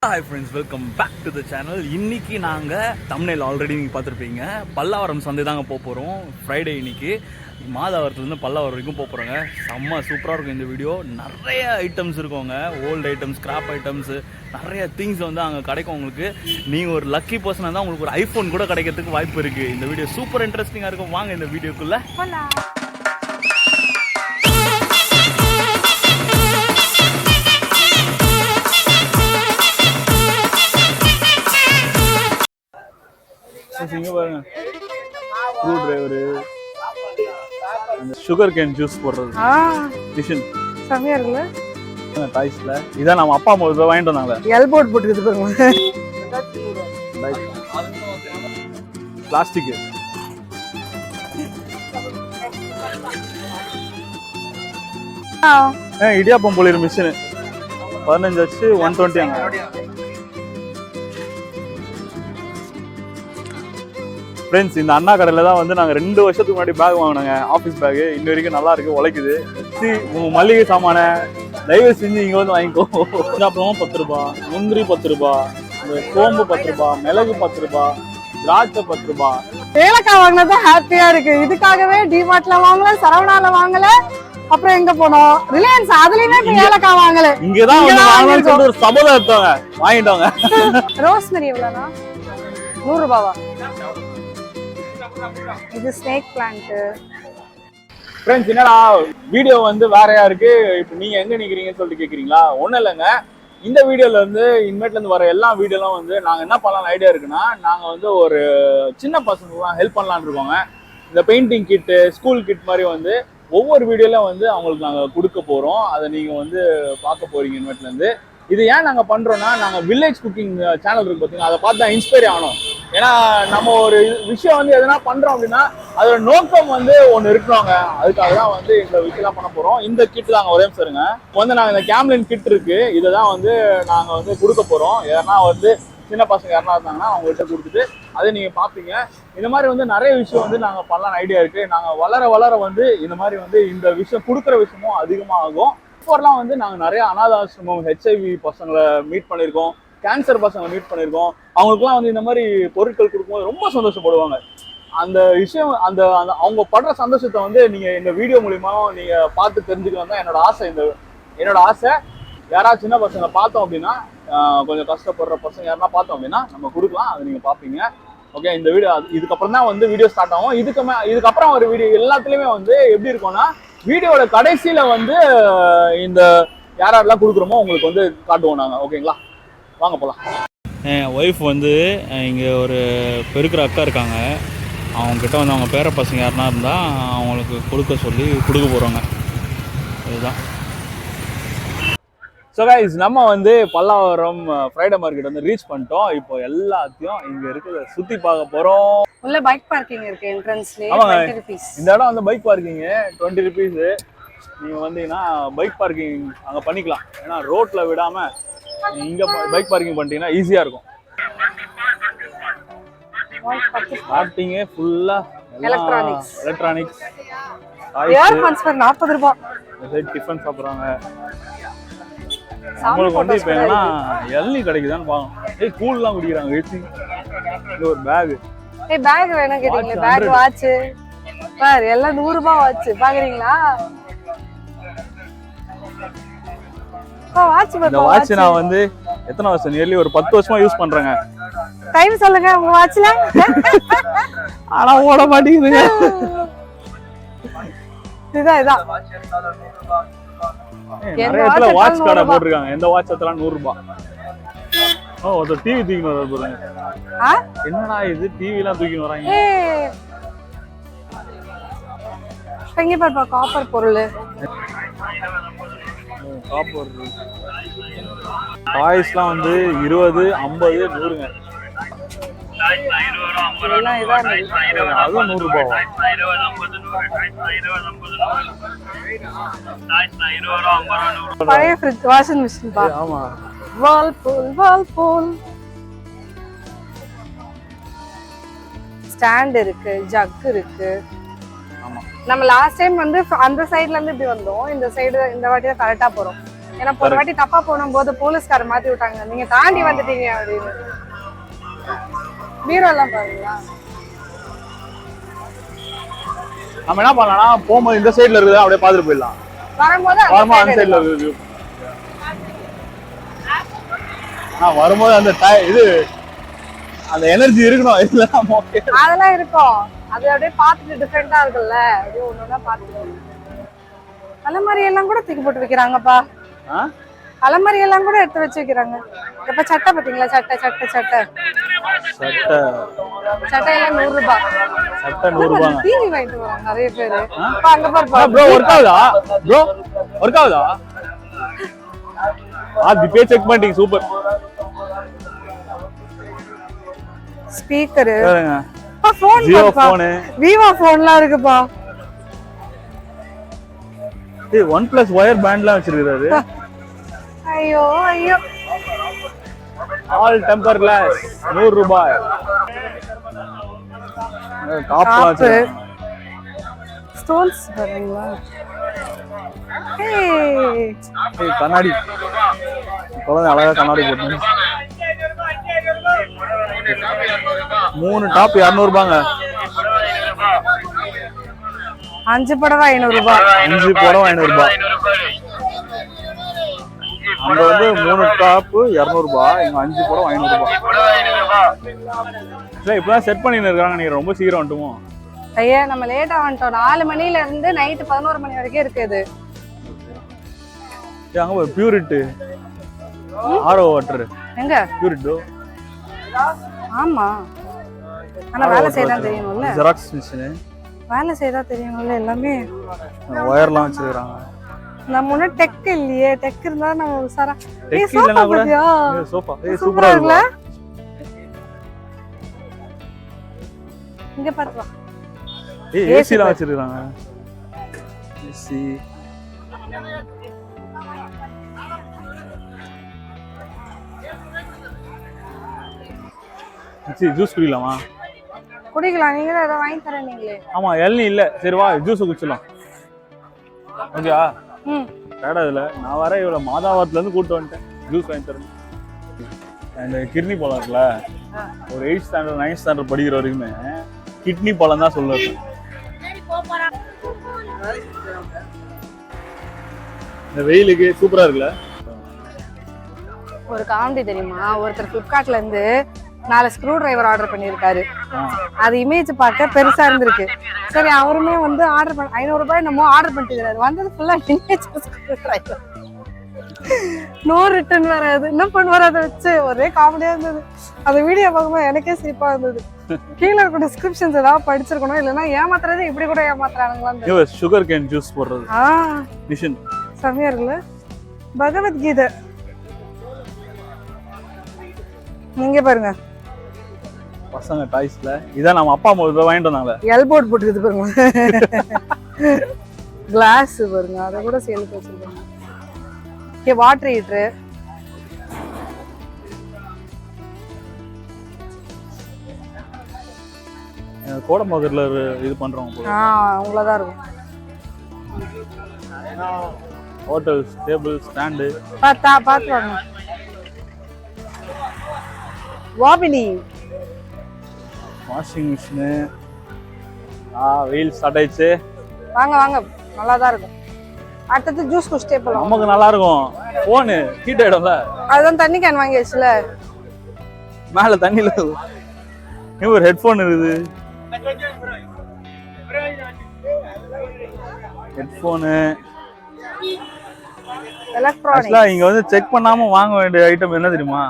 Hi friends, welcome back to the channel. இன்னைக்கு நாங்கள் தமிழில் ஆல்ரெடி நீங்கள் பார்த்துருப்பீங்க, பல்லாவரம் சந்தை தாங்க போக போகிறோம். ஃப்ரைடே இன்னைக்கு மாதாவரத்துலேருந்து பல்லாவரம் வரைக்கும் போக போகிறோங்க. செம்ம சூப்பராக இருக்கும் இந்த வீடியோ. நிறைய ஐட்டம்ஸ் இருக்குங்க, ஓல்டு ஐட்டம்ஸ், ஸ்கிராப் ஐட்டம்ஸு, நிறைய திங்ஸ் வந்து அங்கே கிடைக்கும் உங்களுக்கு. நீங்கள் ஒரு லக்கி பர்சனாக தான் உங்களுக்கு ஒரு ஐஃபோன் கூட கிடைக்கிறதுக்கு வாய்ப்பு இருக்குது. இந்த வீடியோ சூப்பர் இன்ட்ரெஸ்டிங்காக இருக்கும். வாங்க இந்த வீடியோக்குள்ளே. இங்க பாருங்க, screw driver, sugar cane juice போடுறது, டிஷன் செமையா இருக்குல்ல. டாய்ஸ்ல இதான் நம்ம அப்பா அம்மா வாங்கிட்டு வந்தாங்க. எல்போர்ட் போட்டுக்கிது பாருங்க. பிளாஸ்டிக் இடியாப்பம் போலிரு மிஷின் 15 ஆச்சு, 120 அங்க. ஃப்ரெண்ட்ஸ், இந்த அண்ணா கடையில் தான் வந்து நாங்கள் 2 வருஷத்துக்கு முன்னாடி பேக் வாங்கினாங்க, ஆஃபீஸ் பேக்கு. இன்ன வரைக்கும் நல்லா இருக்கு, உழைக்குது. உங்கள் மளிகை சாமான தயவு செஞ்சு இங்கே வந்து வாங்கிக்கோ. அப்புறமா 10 ரூபா, முந்திரி 10 ரூபா, சோம்பு 10 ரூபா, மிளகு 10 ரூபா, திராட்சை 10 ரூபா. ஏலக்காய் வாங்கினது ஹாப்பியா இருக்கு. இதுக்காகவே டிமார்ட்ல வாங்கல, சரவணால வாங்கல, அப்புறம் எங்க போனோம், ரிலையன்ஸ், அதுலயுமே ஏலக்காய் வாங்கல. இங்கதான் வந்து ஒரு சபதம் எடுத்தாங்க, வாங்கிட்டாங்க. ரோஸ்மெரி எவ்வளோனா? 100 ரூபாவா? இது ஸ்னேக் பிளான்ட். ஃப்ரெண்ட்ஸ், என்னடா வீடியோ வந்து வேறையா இருக்கு, இப்போ நீங்க எங்க நிக்கிறீங்கன்னு சொல்லிட்டு கேக்குறீங்களா? ஒன்றும் இல்லைங்க, இந்த வீடியோல இருந்து இனிமேட்ல இருந்து வர எல்லா வீடியோலாம் வந்து நாங்க என்ன பண்ணலாம்னு ஐடியா இருக்குன்னா, நாங்க வந்து ஒரு சின்ன பசங்களுக்குலாம் ஹெல்ப் பண்ணலான்னு இருக்கோங்க. இந்த பெயிண்டிங் கிட்டு, ஸ்கூல் கிட் மாதிரி வந்து ஒவ்வொரு வீடியோல வந்து அவங்களுக்கு நாங்க கொடுக்க போறோம். அதை நீங்க வந்து பார்க்க போறீங்க இனிமேட்ல இருந்து. இது ஏன் நாங்கள் பண்ணுறோன்னா, நாங்கள் வில்லேஜ் குக்கிங் சேனல் இருக்கு பார்த்தீங்கன்னா, அதை பார்த்து தான் இன்ஸ்பைர் ஆகணும். ஏன்னா நம்ம ஒரு விஷயம் வந்து எதனா பண்ணுறோம் அப்படின்னா அதோட நோக்கம் வந்து ஒன்று இருக்கணுங்க. அதுக்காக தான் வந்து இந்த விஷயம்லாம் பண்ண போகிறோம். இந்த கிட் தாங்க, ஒரே சரிங்க வந்து நாங்கள் இந்த கேம்லின் கிட் இருக்கு, இதை தான் வந்து நாங்கள் வந்து கொடுக்க போகிறோம். ஏன்னா வந்து சின்ன பசங்க யாரா இருந்தாங்கன்னா அவங்கள்ட்ட கொடுத்துட்டு அதை நீங்கள் பார்ப்பீங்க. இந்த மாதிரி வந்து நிறைய விஷயம் வந்து நாங்கள் பண்ணலான்னு ஐடியா இருக்குது. நாங்கள் வளர வளர வந்து இந்த மாதிரி வந்து இந்த விஷயம் கொடுக்குற விஷயமும் அதிகமாக ஆகும். இப்போலாம் வந்து நாங்கள் நிறைய அனாதாசிரமம், ஹெச்ஐவி பசங்களை மீட் பண்ணியிருக்கோம், கேன்சர் பசங்களை மீட் பண்ணியிருக்கோம். அவங்களுக்குலாம் வந்து இந்த மாதிரி பொருட்கள் கொடுக்கும்போது ரொம்ப சந்தோஷப்படுவாங்க. அந்த விஷயம், அந்த அவங்க படுற சந்தோஷத்தை வந்து நீங்கள் இந்த வீடியோ மூலிமா நீங்கள் பார்த்து தெரிஞ்சுக்கணும் தான் என்னோட ஆசை. என்னோட ஆசை, யாராவது சின்ன பசங்களை பார்த்தோம் அப்படின்னா, கொஞ்சம் கஷ்டப்படுற பசங்க யாருன்னா பார்த்தோம் அப்படின்னா நம்ம கொடுக்கலாம், அதை நீங்கள் பார்ப்பீங்க. ஓகே, இந்த வீடியோ இதுக்கப்புறம் தான் வந்து வீடியோ ஸ்டார்ட் ஆகும். இதுக்கப்புறம் ஒரு வீடியோ எல்லாத்துலேயுமே வந்து எப்படி இருக்கும்னா, வீடியோட கடைசியில வந்து இந்த யாரெல்லாம் கொடுக்குறோமோ உங்களுக்கு வந்து காட்டுவோம் நாங்கள். ஓகேங்களா, வாங்க போகலாம். என் ஒய்ஃப் வந்து இங்கே ஒரு பெருக்கிற அக்கா இருக்காங்க, அவங்கக்கிட்ட வந்து அவங்க பேர பசங்க யாருன்னா இருந்தால் அவங்களுக்கு கொடுக்க சொல்லி கொடுக்க போகிறோங்க. இதுதான். ஸோ கைஸ், நம்ம வந்து பல்லாவரம் ஃப்ரைடே மார்க்கெட் வந்து ரீச் பண்ணிட்டோம். இப்போ எல்லாத்தையும் இங்கே இருக்கிறத சுற்றி பார்க்க போகிறோம். உள்ள பைக் பார்க்கிங் இருக்கு என்ட்ரன்ஸ்லயே. 20 ரூபீஸ். இந்த இடம் வந்து பைக் பார்க்கிங் 20 ரூபீஸ். நீங்கள் வந்தீங்கன்னா பைக் பார்க்கிங் அங்கே பண்ணிக்கலாம். ஏன்னா ரோட்டில் விடாமல் இங்கே பைக் பார்க்கிங் பண்ணிட்டீங்கன்னா ஈஸியாக இருக்கும். ஸ்டார்டிங்கே ஃபுல்லாக எலக்ட்ரானிக்ஸ், இயர்ஃபோன்ஸ் 40 ரூபாய். டிஃபன் சாப்பிட்றாங்க. உங்களுக்கு வந்து இப்போ என்னன்னா எல்னி கிடைக்குதான்னு பார்க்கணும். கூல்லாம் குடிக்கிறாங்க. இது ஒரு பேக். பேக் வேணும் கேட்டீங்களா? பேக், வாட்ச் பாரு, எல்லாம் 100 ரூபாய் வாட்ச். பாக்குறீங்களா? வாட்ச் பாரு. இந்த வாட்ச் நான் வந்து எத்தனை வருஷம், நியர்லி ஒரு 10 வருஷமா யூஸ் பண்றேங்க. டைம் சொல்லுங்க உங்க வாட்ச்ல. ஆனா ஓட மாட்டேங்குதுங்க. இதான் நிறைய இடத்துல வாட்ச் கடை போட்டிருக்காங்க. எந்த வாட்ச் எத்தலாம் 100 ரூபாய். ஒரு டிவி தூக்கின்னு வர போறாங்க. என்னடா இது, டிவி எல்லாம் தூக்கின்னு வராங்க. இங்க பாருப்பா, காப்பர் பொருள். காப்பர் டாய்ஸ்லாம் வந்து 20, 50, 100ங்க. அதுவும் 100 ரூபாவா? பழைய ஃப்ரிட்ஜ், வாஷிங் மிஷின் பா. ஆமா, வால்பூல் ஸ்டாண்ட் இருக்கு, ஜக் இருக்கு. நம்ம லாஸ்ட் டைம் வந்து அந்த சைடுல இருந்து இப்படி வந்தோம், இந்த சைடு இந்த வாட்டி தான் கரெக்டா போறோம். ஏன்னா போன வாட்டி தப்பா போகும்போது போலீஸ்காரர் மாத்தி விட்டாங்க, நீங்க தாண்டி வந்துட்டீங்க அப்படின்னு. பீரோ எல்லாம் பாருங்களா. நம்ம என்ன பண்ணலாம், போகும்போது இந்த சைடுல இருக்குது அப்படியே பாத்துட்டு போயிடலாம், வரும்போது அந்த சைடுல இருக்குது. வரும்போது அந்த இது அந்த எனர்ஜி இருக்கணும் இதெல்லாம். அதெல்லாம் இருக்கும், அது அப்படியே பார்த்துட்டு டிஃப்ரெண்டா இருக்குல்ல, அப்படியே ஒன்னொன்னா பார்த்துட்டு. அலமாரி எல்லாம் கூட தூக்கி போட்டு வைக்கிறாங்கப்பா, அலமாரி எல்லாம் கூட எடுத்து வச்சு வைக்கிறாங்க. இப்ப சட்டை பாத்தீங்களா, சட்டை சட்டை சட்டை சட்டை சட்டை எல்லாம் 100 ரூபாய். சட்டை 100 ரூபாய். டிவி வாங்கிட்டு வராங்க நிறைய பேரு. அங்க பாரு ப்ரோ, ஒர்க் ஆகுதா ப்ரோ, ஒர்க் ஆகுதா? டிபே செக் பண்ணிட்டீங்க, சூப்பர். ஸ்பீக்கர் பாருங்க, போன், ஜியோ போன், விவோ போன்லாம் இருக்குப்பா. ஏய் OnePlus வயர் பேண்ட்லாம் வச்சிருக்காரு. ஐயோ ஐயோ. ஆல் டெம்பர் கிளாஸ் 100 ரூபாய். காப்பு ஸ்டோன்ஸ் பாருங்களா. ஏய் கண்ணாடி, குழந்தை அழகா கண்ணாடி போட்டு. 3 டாப் 200 ரூபாங்க. 5 புடவை 500 ரூபாய். 5 புடவை 500 ரூபாய். அங்க வந்து 3 டாப் 200 ரூபாய், இங்க 5 புடவை 500 ரூபாய். இப்பதான் செட் பண்ணிட்டு இருக்காங்க, நீங்க ரொம்ப சீக்கிரம் வந்துட்டுமோ? ஐயா நம்ம லேட்டா வந்துட்டோம், 4 மணில இருந்து நைட் 11 மணி வரைக்கும் இருக்குது. அங்க ஒரு பியூரிட் ஆரோ வாட்டர் எங்க பியூரிட். ஆமா, ஆனா வேலை செய்யதான் தெரியணும்ல. ஜெராக்ஸ் மிஷின் வேலை செய்யதா தெரியணும்ல. எல்லாமே வயர்லாம் வச்சிருக்காங்க. நம்ம ஒண்ணு டெக் இல்லையே, டெக் இருந்தா நம்ம உசாரா. டெக் இல்லனா கூட சோஃபா சூப்பரா இருக்குல. இங்க பாத்து வா. ஏசிலாம் வச்சிருக்காங்க. ஏசி ஜூஸ் குடிக்கலாமா? குடிக்கலாம், நீங்களே ஏதோ வாங்கி தரேன் நீங்களே. ஆமா, இளநீ இல்ல, சரி வா ஜூஸ் குடிச்சலாம். ஓகேவா? கடை இல்ல, நான் வர இவ்வளவு மாதாவரத்துல இருந்து கூட்டு வந்துட்டேன், ஜூஸ் வாங்கி தரேன். இந்த கிட்னி பழம் இருக்குல்ல, ஒரு 8th ஸ்டாண்டர்ட் 9th ஸ்டாண்டர்ட் படிக்கிற வரைக்குமே கிட்னி பழம் தான் சொல்லுவேன். இந்த வெயிலுக்கு சூப்பரா இருக்குல்ல. ஒரு காமெடி தெரியுமா, ஒருத்தர் பிளிப்கார்ட்ல இருந்து 4 ஸ்க்ரூ டிரைவர் ஆர்டர் பண்ணியிருக்காரு. அது இமேஜ் பார்க்க பெருசா இருந்திருக்கு. சரி அவருமே வந்து ஆர்டர் பண்ண 500 ரூபாய் நம்ம ஆர்டர் பண்ணிட்டு வந்தது ஃபுல்லா image screwdriver, no return வராது. என்ன பண்ணுவார் அதை வச்சு, ஒரே காமெடியா இருந்தது. அந்த வீடியோ பார்க்கும்போது எனக்கே சிரிப்பா இருந்தது. கீழே இருக்க டிஸ்கிரிப்ஷன்ஸ் ஏதாவது படிச்சிருக்கணும், இல்லைன்னா ஏமாத்துறது இப்படி கூட ஏமாத்துறாங்களா. சுகர் கேன் ஜூஸ் போடுறது மிஷின் செம்மையா இருக்குல்ல. பகவத்கீதை நீங்க பாருங்க, பசங்க டாய்ஸ்ல இதான் நம்ம அப்பா அம்மா வாங்கிட்டு வந்தாங்க. எல்போர்ட் போட்டுக்குது பாருங்க, கிளாஸ் பாருங்க, அதை கூட சேலுக்கு வச்சிருக்காங்க. வாட்டர் ஹீட்டர், கோடம்பாக்கத்துல இது பண்றவங்க அவங்களதான் இருக்கும். ஹோட்டல் டேபிள் ஸ்டாண்டு பார்த்து வாங்க. வாபினி வாஷிங் மிஷின். வெயில் ஸ்டார்ட் ஆயிடுச்சு, வாங்க வாங்க, நல்லா தான் இருக்கும். அடுத்தது ஜூஸ் குடிச்சிட்டே போலாம், நமக்கு நல்லா இருக்கும். போனு ஹீட் ஆயிடும்ல, அதுதான் தண்ணி கேன் வாங்கி வச்சுல மேல தண்ணில. ஒரு ஹெட்போன் இருக்குது, ஹெட்போனு எலக்ட்ரானிக்ஸ். இங்க வந்து செக் பண்ணாம வாங்க வேண்டிய ஐட்டம் என்ன தெரியுமா?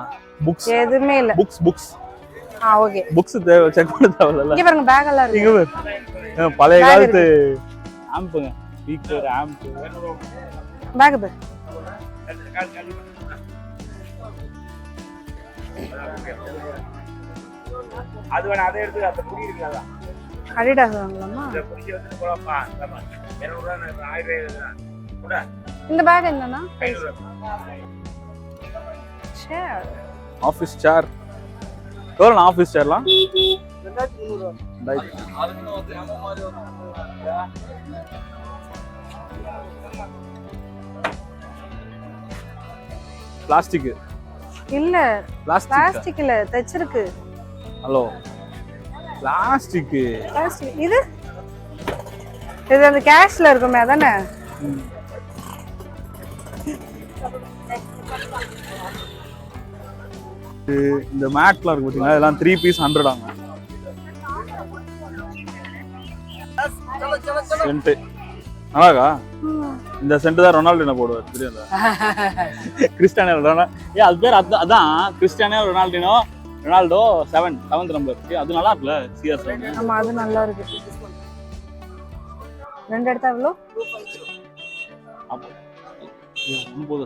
புக்ஸ். எதுவுமே இல்ல. புக்ஸ் ஓகே, புக்ஸ் தேவை, செக் பண்ண தேவையில்ல. இங்க பாருங்க பேக் எல்லாம் இருக்கு. இங்க பாருங்க பழைய காலத்து ஆம்புங்க, ஸ்பீக்கர் ஆம்ப் பேக் இது. அது வேணா அதை எடுத்து அந்த புடி இருக்குல, அடிடாஸ் வாங்கலாமா? இந்த புடிச்சு வந்து போறப்பா ஆமா 200 ரூபாய் 1000 ரூபாய். இந்த பேக் என்னன்னா 500 ரூபாய். சேர், ஆபீஸ் சேர். எவ்வளவு ஆபீஸ் சேர்லாம்? 2300. அதுக்கு வந்து நம்ம மாதிரி பிளாஸ்டிக் இல்ல பிளாஸ்டிக் பிளாஸ்டிக் இல்ல தச்சிருக்கு. ஹலோ பிளாஸ்டிக் பிளாஸ்டிக் இது அந்த கேஷ்ல இருக்குமே அதானே? இந்த மேட்லாம் இருக்கு பாத்தீங்களா, இதெல்லாம் 3 பீஸ் 100 ஆங்க. சென்ட் நல்லாக்கா. இந்த சென்ட் தான் ரொனால்டோ போடுவார் தெரியுங்களா? Cristiano Ronaldo. அது பேர் அதான் கிறிஸ்டியானோ ரொனால்டோ 7th நம்பர். அது நல்லா இருக்குல்ல CR7. ஆமா அது நல்லா இருக்கு. ரெண்டு எடுத்தா எவ்வளோ?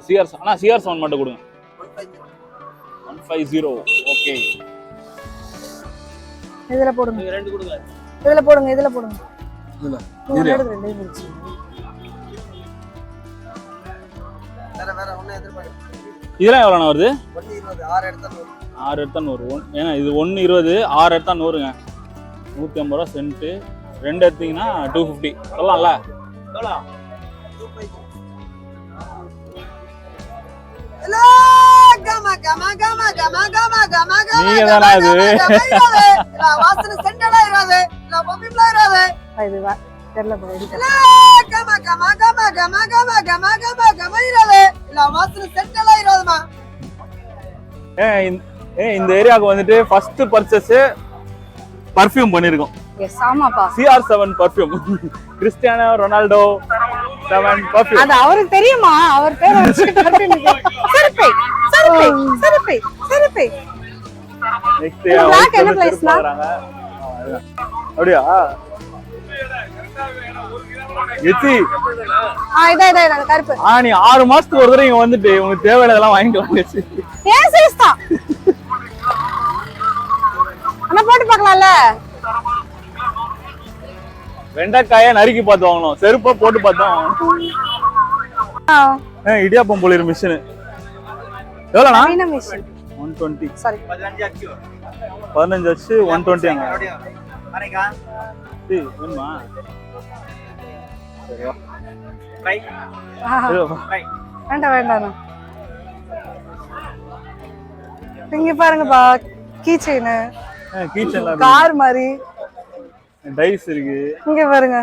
CR7 ஆனா CR7 மட்டும் கொடுங்க. 150. ஓகே. இதுல போடுங்க. நீங்க ரெண்டு கொடுங்க. இதுல போடுங்க. இதுல ரெண்டு இருந்துச்சு. வேற ஒண்ணு எதிர்பார்க்க. இதெல்லாம் எவ்வளவு வருது? 120 6 எடுத்தா 100. 6 எடுத்தா 100. ஏன்னா இது 120 6 எடுத்தா 100ங்க. 150 ரூபா சென்ட். ரெண்டு எடுத்தீங்கன்னா 250 சொல்லலாம்ல. எவ்வளோ? நீங்க தானே அது? தெரியல போய். இந்த ஏரியாவுக்கு வந்துட்டு ஃபர்ஸ்ட் பர்ச்சேஸ் பர்ஃப்யூம் பண்ணிருக்கோம். எஸ் ஆமாப்பா. CR7 perfume. Cristiano Ronaldo 7 perfume. அது அவருக்கு தெரியுமா? அவர் பேர் வச்சு பர்ஃப்யூம். சரப்பை. நெக்ஸ்ட் பிளாக் என்ன பிளேஸ்னா? அப்படியே எச்சி இதா அந்த கருப்பு. நீ 6 மாசத்துக்கு ஒரு தடவை இங்க வந்துட்டு உங்களுக்கு தேவையானதெல்லாம் வாங்கிக்கலாம். ஏன் சைஸ் தான் அண்ணா போட்டு பார்க்கலாம்ல. வெண்டைக்காய நறுக்கி பார்த்து வாங்கணும், செருப்பா போட்டு பார்த்தோம். இடியாப்பம் போலிரு மிஷின் எவ்வளோண்ணா? 120. சாரி 15 ஆச்சு. 120 அங்க வேணுமா? வேண்டாம். இங்க பாருங்கப்பா கீ செயின். கார் மாதிரி டைஸ் இருக்கு. இங்க பாருங்க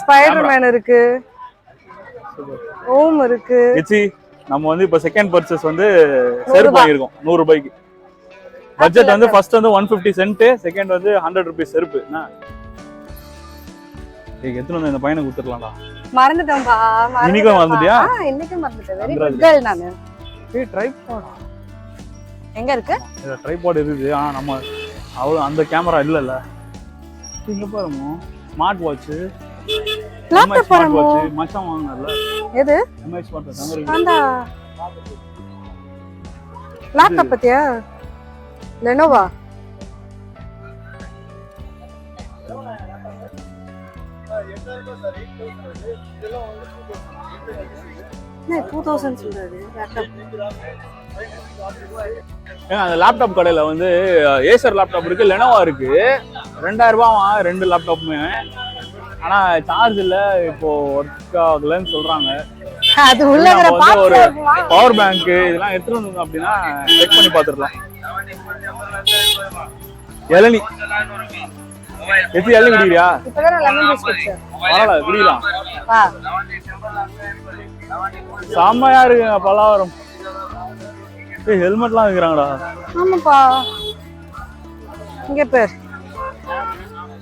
ஸ்பைடர்மேன் இருக்கு. ஓம் இருக்கு. எச்சி நம்ம வந்து இப்ப செகண்ட் பர்ச்சேஸ் வந்து செருப்பு வாங்கியிருக்கோம் 100 ரூபாய்க்கு. பட்ஜெட் வந்து ஃபர்ஸ்ட் வந்து 150 சென்ட், செகண்ட் வந்து 100 ரூபீஸ் செருப்பு. எத்தனை வந்து இந்த பையனை கொடுத்துடலாம்டா. மறந்துட்டேன்பா. இன்னைக்கும் மறந்துட்டியா? இன்னைக்கும் மறந்துட்டேன். வெரி குட் கேர்ள் நானு. ட்ரைபாட் எங்க இருக்கு? இந்த ட்ரைபாட் இருக்குது. நம்ம அந்த கேமரா இல்லல்ல. இங்க பாருங்க ஸ்மார்ட் வாட்ச். லேப்டாப் பாருங்க. மச்சான் வாங்குனார்ல. எது? MI smart watch. அந்த லேப்டாப் பத்தியா? லெனோவா. என்ன 2000 சொல்றாரு லேப்டாப்? அந்த லேப்டாப் கடையில வந்து ஏசர் லேப்டாப் இருக்கு, லெனோவா இருக்கு. 2000 ரூபாய் ரெண்டு லேப்டாப்புமே. ஆனா சார்ஜ் இல்ல, இப்போ ஒர்க் ஆகலன்னு சொல்றாங்க. அது உள்ள ஒரு பவர் பேங்க் இதெல்லாம் எடுத்துட்டு வந்தோம் அப்படின்னா செக் பண்ணி பாத்துடலாம். இளநீ இளநீ குடிக்கிறியா? இப்பதான் லெமன் ஜூஸ் குடிச்சேன். பரவாயில்ல குடிக்கலாம். வா செம்மையா இருக்குங்க பலாவரம். ஹெல்மெட்லாம் வைக்கிறாங்கடா. ஆமாப்பா. இங்க பேர்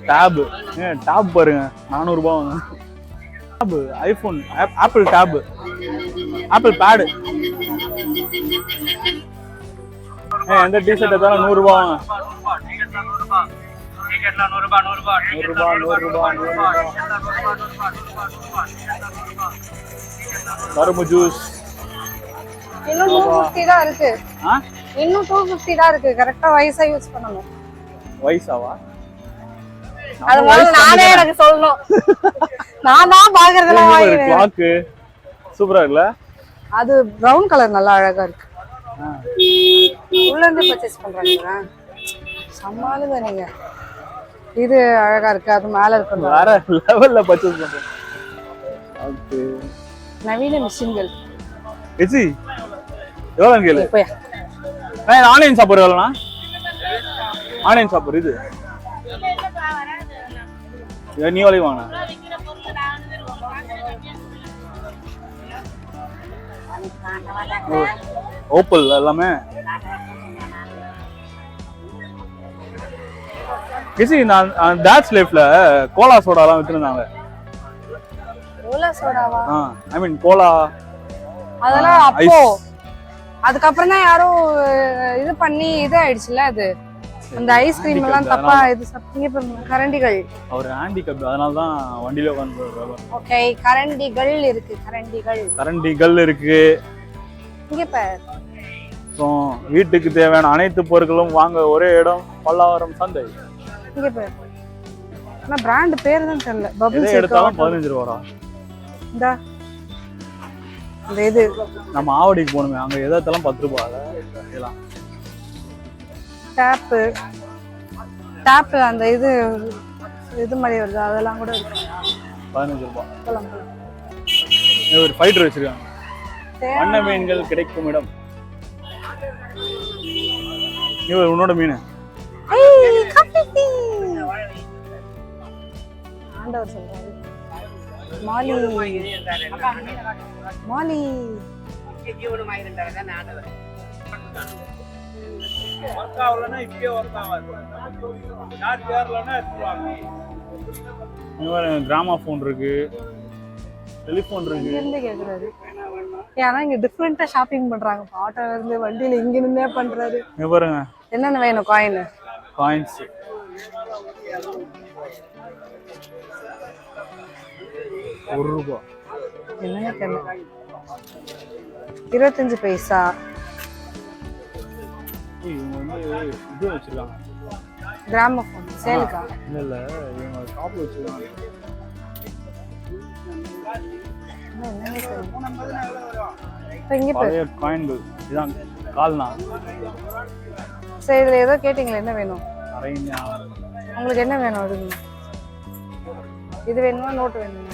டேப். டேப் பாருங்க 400 ரூபாய். Tab iPhone Apple tab Apple pad. எந்த டிஷர்ட் எடுத்தாலும் 100 ரூபாய். கரும்பு ஜூஸ் இன்னும் 250 தான் இருக்கு. இன்னும் 250 தான் இருக்கு. கரெக்டா வயசா யூஸ் பண்ணனும். வயசாவா? அது முதல்ல நானே எனக்கு சொல்லணும். நான் தான் பாக்குறதெல்லாம் வாங்குறேன். கிளாக் சூப்பரா இருக்குல? அது பிரவுன் கலர் நல்லா அழகா இருக்கு. உள்ள இருந்து பர்ச்சேஸ் பண்றாங்க. சமாளுங்க நீங்க. இது அழகா இருக்கு. அது மேல இருக்கு. வேற லெவல்ல பர்ச்சேஸ் பண்றோம். ஓகே. நவீன மிஷின்கள். எச்சி எவ்வளோன்னு கேளு. போய் ஆனியன் சாப்பர் எவ்வளோண்ணா? ஆனியன் சாப்பர் இது நீ வளைவு வாங்க. ஓப்பல் எல்லாமே கிசி. நான் டாட்ஸ் லைஃப்ல கோலா சோடாலாம் வித்துருந்தாங்க. கோலா சோடாவா? ஐ மீன் கோலா அதெல்லாம் அப்போ. அதுக்கப்புறம் தான் யாரோ இது பண்ணி இது ஆயிடுச்சுல அது. அந்த ஐஸ்கிரீம் எல்லாம் தப்பா இது சாப்பிட்டீங்க பாருங்க. கரண்டிகள் அவர் ஹேண்டிகேப், அதனால தான் வண்டியில உட்கார்ந்து. ஓகே, கரண்டிகள் இருக்கு. கரண்டிகள் இருக்கு. இங்க பாரு. வீட்டுக்கு தேவையான அனைத்து பொருட்களும் வாங்க ஒரே இடம் பல்லாவரம் சந்தை. இங்க பாரு. ஆனா பிராண்ட் பேர் தான் தெரியல. பபிள்ஸ் எடுத்தாலும் 15 ரூபாடா. இந்த அந்த இது நம்ம ஆவடிக்கு போணுமே, அங்க எதெல்லாம் 10 ரூபாய். இதெல்லாம் டாப் அந்த இது மாதிரி வருது, அதெல்லாம் கூட இருக்கு. 15 ரூபாய். ஒரு ஃபைட்டர் வச்சிருக்காங்க. வண்ண மீன்கள் கிடைக்கும் இடம். இவர் உன்னோட மீன் ஆண்டவர் சொல்றாரு. மாலி கிராமபோன் இருக்கு, டெலிபோன் இருக்கு. இருந்து கேக்குறாரு. ஏன்னா இங்க டிஃபரெண்டா ஷாப்பிங் பண்றாங்க. ஆட்டோல இருந்து வண்டியில இங்க இருந்தே பண்றாரு. இங்க பாருங்க என்னென்ன வேணும்? காயின்ஸ் 1 ரூபாய். என்னன்னு தெரியல. 25 பைசா. இவங்க வந்து இது வச்சிருக்காங்க. கிராமபோன் சேலுக்கா? இல்ல இவங்க ஷாப்ல வச்சிருக்காங்க. பழைய காயின்கள் இதான் கால்னா. சரி, இதுல ஏதோ கேட்டீங்களா? என்ன வேணும் அரைஞா? உங்களுக்கு என்ன வேணும்? அது இது வேணுமா நோட் வேணுமா?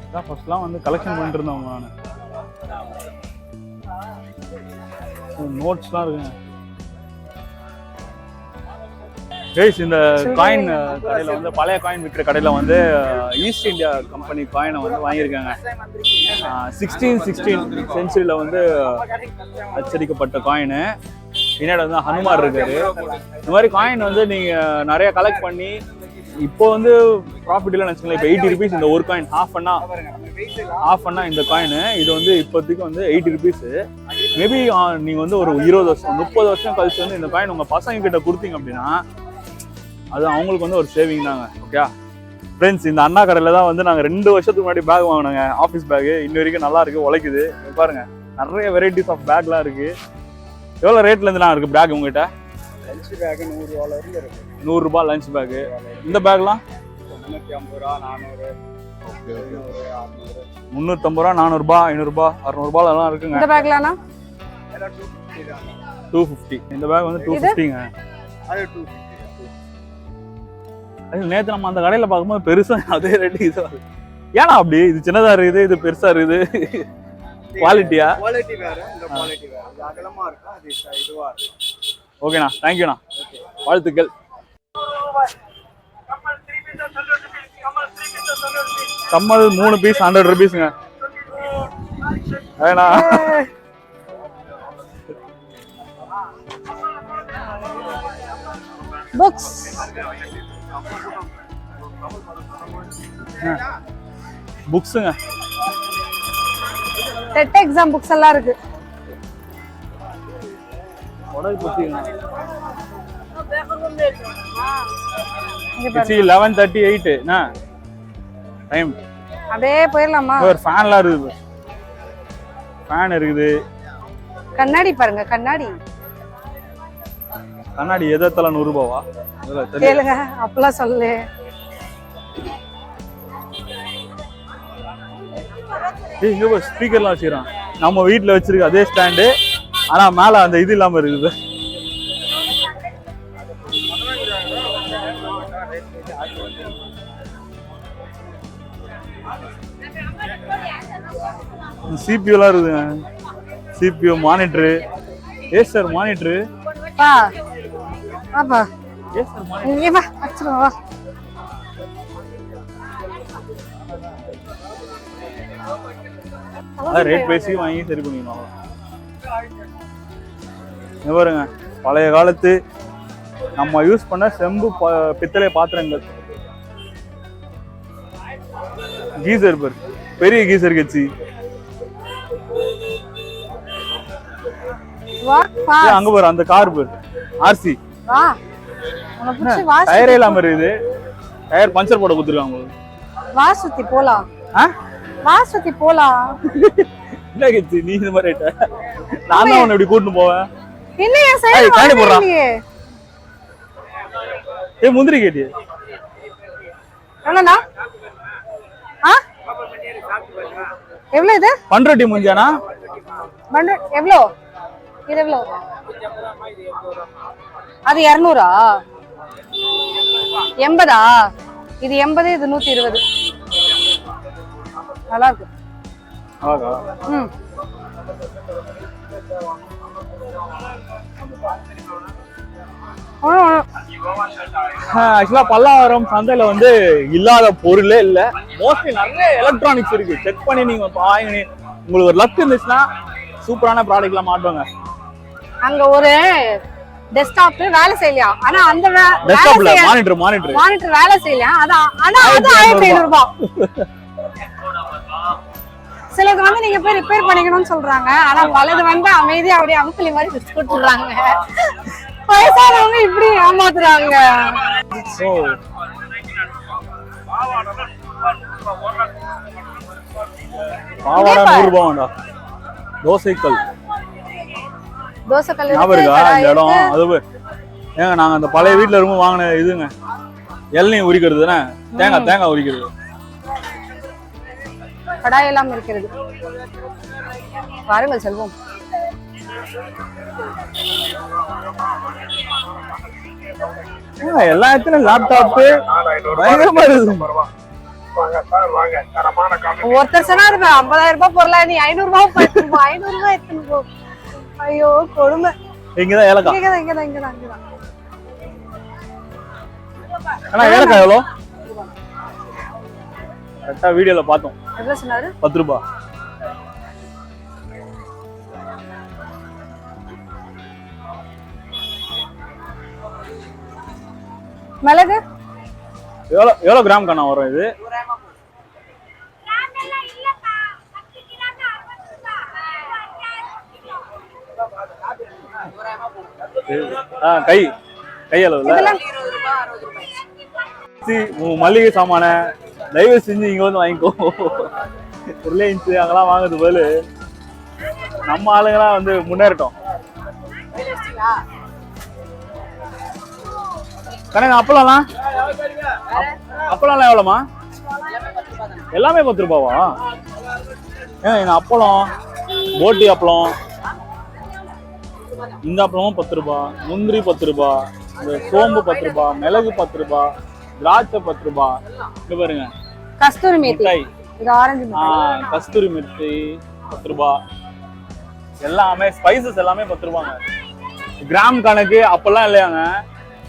அதான் ஃபர்ஸ்ட்லாம் வந்து கலெக்ஷன் பண்ணிட்டு இருந்தவங்க. நான் நோட்ஸ்லாம் இருக்குங்க. கைஸ், இந்த காயின் கடையில் வந்து பழைய காயின் விற்கிற கடையில் வந்து ஈஸ்ட் இந்தியா கம்பெனி காயினை வந்து வாங்கியிருக்காங்க. 16 சென்ச்சுரியில் வந்து அச்சடிக்கப்பட்ட காயினு. பின்னாடி வந்து ஹனுமார் இருக்காரு. இந்த மாதிரி காயின் வந்து நீங்கள் நிறைய கலெக்ட் பண்ணி இப்போ வந்து ப்ராஃபிட் இல்லைன்னு வச்சுக்கோங்களேன். இப்போ 80 ருபீஸ் இந்த ஒரு காயின். ஆஃப் பண்ணா இந்த காயின். இது வந்து இப்போதைக்கு வந்து 80 ருபீஸ். மேபி நீங்கள் வந்து ஒரு 20 வருஷம் 30 வருஷம் கழிச்சு வந்து இந்த காயின் உங்கள் பசங்க கிட்ட கொடுத்தீங்க அப்படின்னா அது அவங்களுக்கு வந்து ஒரு சேவிங் தாங்க. ஓகே ஃப்ரெண்ட்ஸ், இந்த அண்ணா கடையில் தான் வந்து நாங்கள் 2 வருஷத்துக்கு முன்னாடி பேக் வாங்கினோங்க. ஆஃபீஸ் பேக்கு இன்ன வரைக்கும் நல்லா இருக்குது, உழைக்குது. பாருங்க, நிறைய வெரைட்டிஸ் ஆஃப் பேக்லாம் இருக்குது. எவ்வளோ ரேட்லேருந்துலாம் இருக்குது பேக் உங்ககிட்ட? லஞ்ச் பேக்கு 100 ரூபாயிலிருந்து இருக்கு. 100 ரூபாய் லஞ்ச் பேக்கு. இந்த பேக்லாம் 350 ரூபா, 400, 350 ரூபா, 400 ரூபாய், 500 ரூபாய், 600 ரூபாய்லாம் இருக்குங்க. இந்த பேக்லாம் 250. இந்த பேக் வந்து 250ங்க. அது 250. நேற்று நம்ம அந்த கடையில் பார்க்கும்போது பெருசா அதே ரேட்டு இது. ஏன்னா அப்படி இது சின்னதா இருக்குது, இது பெருசா இருக்குது. குவாலிட்டியா? குவாலிட்டி வேற, இந்த குவாலிட்டி வேற. இது அகலமா இருக்கும், அது இதுவா இருக்கும். ஓகேண்ணா, தேங்க்யூண்ணா, வாழ்த்துக்கள். கம்மல் 3 பீஸ் 100 ருபீஸுங்க. ஏண்ணா புக்ஸ் புக்ஸுங்க. டெட் எக்ஸாம் புக்ஸ் எல்லாம் இருக்கு. It's 11:38 time. அப்படியே போயிடலாமா? ஒரு ஃபேன்லாம் இருக்குது. ஃபேன் இருக்குது. கண்ணாடி பாருங்க, கண்ணாடி எதெல்லாம் 100 ரூபாவா? கேளுங்க, அப்பெல்லாம் சொல்லு. இங்க ஒரு ஸ்பீக்கர்லாம் வச்சிருக்கான். நம்ம வீட்டுல வச்சிருக்க அதே ஸ்டாண்டு, ஆனா மேல அந்த இது இல்லாம இருக்குது. சிபியூலாம் இருக்குதுங்க. CPU monitor, Acer monitor. பா வாப்பா ஏசர் மானிட்டர். இங்கே வா வச்சிருவா வா. ரேட் பேசி வாங்கி சரி பண்ணிக்கணும். இங்க பாருங்க, பழைய காலத்து நம்ம யூஸ் பண்ண செம்பு பித்தளை பாத்திரங்கள். கீசர் பாரு, பெரிய கீசர் கட்சி. அங்க பாரு அந்த கார் பாரு, ஆர்சி. வா உன புடிச்சு வா. டயரே இல்லாம இருக்குது. டயர் பஞ்சர் போட கொடுத்துருக்காங்க. வா சுத்தி போலாம். வா சுத்தி போலாம். என்ன கட்சி நீ இந்த மாதிரி நான் தான் உன்னை இப்படி கூட்டிட்டு போவேன். இல்லையா சைடு காணி போடுறான். முந்திரி கேட்டியே என்னண்ணா? எவ்வளவு இது? பண்ரொட்டி முஞ்சானா? எவ்வளோ இது? எவ்வளோ அது? 200. 80. இது 80, இது 120. நல்லா இருக்கு. ஆக்சுவலா பல்லாவரம் சந்தையில வந்து இல்லாத பொருளே இல்ல. மோஸ்ட்லி நிறைய எலக்ட்ரானிக்ஸ் இருக்கு. செக் பண்ணி நீங்க வாங்கி உங்களுக்கு ஒரு லக் இருந்துச்சுன்னா சூப்பரான ப்ராடக்ட் எல்லாம் மாட்டுவாங்க. அங்க ஒரு டெஸ்க்டாப் வேலை செய்யலையா? ஆனா அந்த டெஸ்க்டாப்ல மானிட்டர் வேலை செய்யலையா? ஆனா அது 1500 ரூபாய். சிலது வந்து நீங்க போய் ரிப்பேர் பண்ணிக்கணும்னு சொல்றாங்க. ஆனா பலது வந்து அமைதியா அப்படியே அமுக்கலி மாதிரி வச்சு கொடுத்துறாங்க. வயசானவங்க இப்படி ஏமாத்துறாங்க. பாவாடை 100 ரூபாய் வேண்டா. தோசைக்கல் இருக்கா இந்த இடம்? அது ஏங்க நாங்க அந்த பழைய வீட்டுல இருக்கும் வாங்கின இதுங்க. எண்ணெய் உரிக்கிறது தானே, தேங்காய் உரிக்கிறது. கடாய் எல்லாம் இருக்கிறது. பாருங்கள் செல்வம். எல்லா இடத்துலயும் லேப்டாப் பயங்கரமா இருக்கு. ஒருத்தர் சொன்னா 50,000 ரூபாய் பொருளா, நீ 500 ரூபாய் 500 ரூபாய் எத்தனை போ. ஐயோ கொடுமை. இங்கதான் ஏலக்காய். இங்கதான். ஆனா ஏலக்காய் எவ்வளோ? கரெக்டா வீடியோல பார்த்தோம். எவ்வளவு சொன்னாரு? 10 ரூபாய். மிளகு எவ்வளவு கிராம் கண்ணா வரும் இது? கை அளவுல மல்லிகை சாமான தயவு செஞ்சு இங்க வந்து வாங்கிக்கோ. ரிலையன்ஸ் அங்கெல்லாம் வாங்குறது போல நம்ம ஆளுங்கெல்லாம் வந்து முன்னேறட்டும். கணக்கு அப்பளம்லாம் எவ்வளோமா? எல்லாமே 10 ரூபாவா? ஏங்க அப்பளம், போட்டி அப்பளம், இந்த அப்பளமும் 10 ரூபாய், முந்திரி 10 ரூபாய், இந்த சோம்பு 10 ரூபாய், மிளகு 10 ரூபாய், திராட்சை 10 ரூபாய். இங்க பாருங்க கஸ்தூரி மேத்தி, இது ஆரஞ்சு மிட்டாய், கஸ்தூரி மெத்தி 10 ரூபாய். எல்லாமே ஸ்பைசஸ் எல்லாமே 10 ரூபாங்க. கிராம் கணக்கு அப்பெல்லாம் இல்லையாங்க.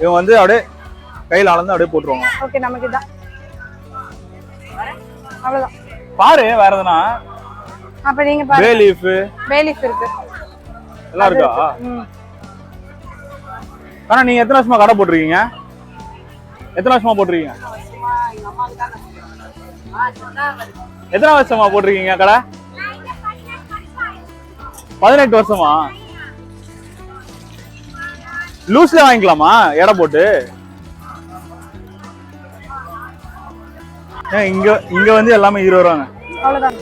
இவங்க வந்து அப்படியே கையில அளந்து அப்படியே போட்டுருவாங்க. ஓகே நமக்கு இதான் அவ்வளவுதான். பாரு வேற எதுனா? அப்ப நீங்க பாருங்க. பே லீஃப் இருக்கு. எல்லாம் இருக்கா? ஆனா நீங்க எத்தனை வருஷமா கடை போட்டுருக்கீங்க? எத்தனை வருஷமா போட்டுருக்கீங்க? எத்தனை வருஷமா போட்டிருக்கீங்க கடை? 18 வருஷமா? லூஸ்ல வாங்கிக்கலாமா எடை போட்டு? இங்க வந்து எல்லாமே 20 ரூபாங்க. அவ்வளவுதான்.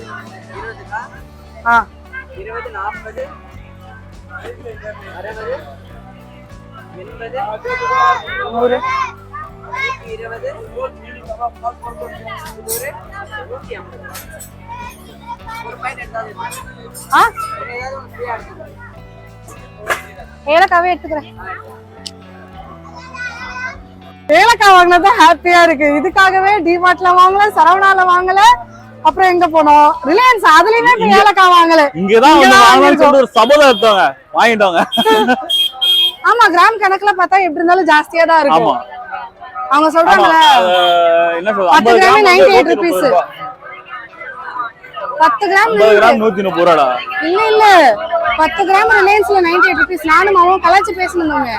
20, 40, 60, 70, 80, 100, 120, ஏலக்காவே எடுத்துக்கிறேன். ஏலக்காய் வாங்கினதான் ஹாப்பியா இருக்கு. இதுக்காகவே டிமார்ட்ல வாங்கல, சரவணால வாங்கல, அப்புறம் எங்க போனோம் ரிலையன்ஸ், அதுலயுமே இப்ப ஏலக்காய் வாங்கல. இங்கதான் வந்து வாங்கணும்னு சொல்லிட்டு ஒரு சபதம் எடுத்தவங்க வாங்கிட்டோங்க. ஆமா கிராம் கணக்குல பார்த்தா எப்படி இருந்தாலும் ஜாஸ்தியா தான் இருக்கும். அவங்க சொல்றாங்கல்ல என்ன சொல்றது 10 கிராம் 98 rupees. 10 கிராம் 130 ரூபாடா. இல்ல 10 கிராம் ரிலையன்ஸ்ல 98 rupees. நானும் மாமாவும் கலாச்சி பேசணுங்க.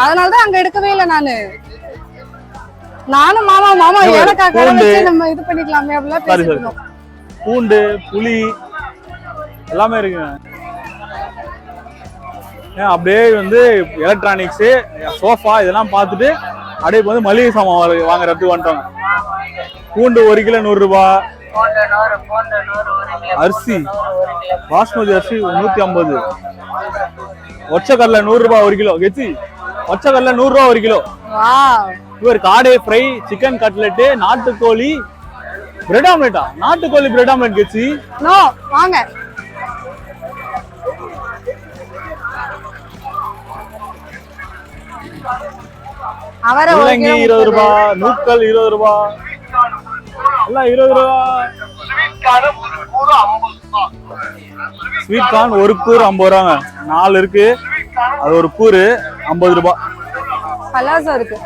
அதனாலதான் அங்க எடுக்கவே இல்லை நானும் மாமா ஏலக்காய் கடை வச்சு நம்ம இது பண்ணிக்கலாமே அப்படிலாம் பேசிட்டோம். பூண்டு புளி எல்லாமே இருக்குங்க. அப்படியே வந்து எலக்ட்ரானிக்ஸ் சோஃபா இதெல்லாம் பார்த்துட்டு அப்படியே வந்து மளிகை சாமான் வாங்குறதுக்கு வந்துட்டோங்க. பூண்டு 1 கிலோ 100 ரூபாய், அரிசி பாஸ்மதி அரிசி 150, ஒச்சக்கடலை 100 ரூபாய் 1 கிலோ, கெச்சி ஒச்சக்கடலை 100 ரூபாய் 1 கிலோ. இவர் காடே ஃப்ரை, சிக்கன் கட்லெட்டு, நாட்டுக்கோழி பிரெட் ஆம்லெட்டா, நாட்டுக்கோழி பிரெட் ஆம்லெட் கெச்சி. நோ வாங்க. அவரை 20 ரூபாய், நூக்கல் 20 ரூபாய், எல்லாம் 20 ரூபாய். ஸ்வீட் கார்ன் ஒரு கூறு 50 ரூபாங்க. 4 இருக்கு, அது ஒரு கூறு 50 ரூபாய். பலாசோ இருக்கு,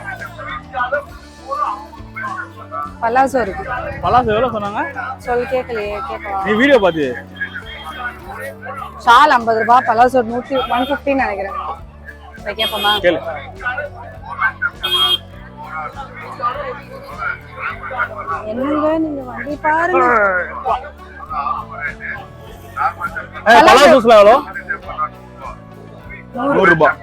பலாசோ இருக்கு. பலாசோ எவ்வளவு சொன்னாங்க? கேட்கலையே, கேட்கலாம். நீ வீடியோ பாத்து. ஷால் 50 ரூபாய், பலாசோ 150 நினைக்கிறேன். கேட்போமா? கேளு. என்னங்க நீங்க வண்டி பாருங்க. பலாசோஸ்ல எவ்வளோ? 100 ரூபாய்.